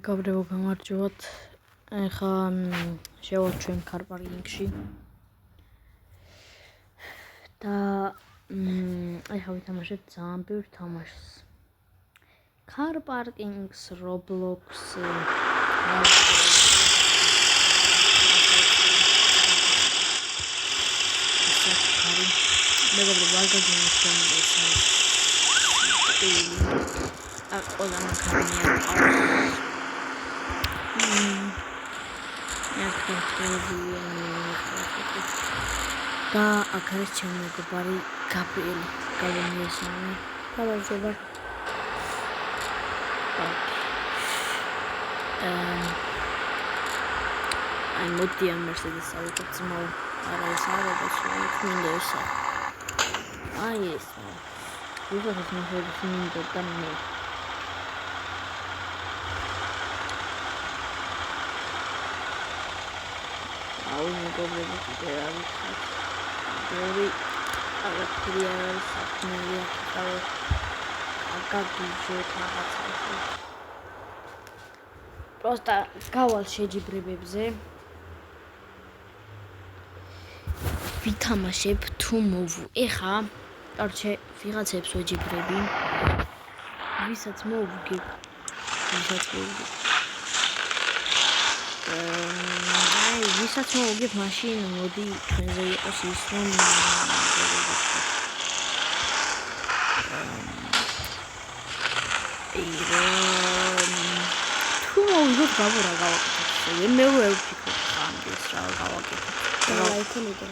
გაბრევო გამარჯობათ. ეხლა შევარჩენ car parking-ში. და ეხლა ვითამაშებთ ძალიან ბევრ თამაშს. car parking-ს, Roblox-ს, მეგობრებო, არ გაგინოთ ეს აქ ყველა მანქანია ყავს. და აქ არის ჩემი მეგობარი გაბრიელი. გავიმიესალმე. გამარჯობა. აი მოდი ამ Mercedes-ს ავიღოთ ძმაო. არა ეს არა ბაცო, მინდა ესა. აი ეს. ვიღაც Mercedes მინდა და მე. აუ მეგობრებო, კიდე რა ვიცი. ბევრი აღარ არის საქმე ახლა. აგაგიჟოთ რაღაცა. Просто გავალ შეჯიბრებებზე. ვითამაშებ თუ მოვუ. ეხა კარჩე ვიღაცებს ვეჯიბრები. ვისაც მოვუგი. ვისაც მოვუგებ მაშინ მოდი ჩვენზე იყოს ის რომ თუ მოვუგებ გავაკეთებ. მე ვფიქრობ ხანდის რა გავაკეთებ. რა იქნება?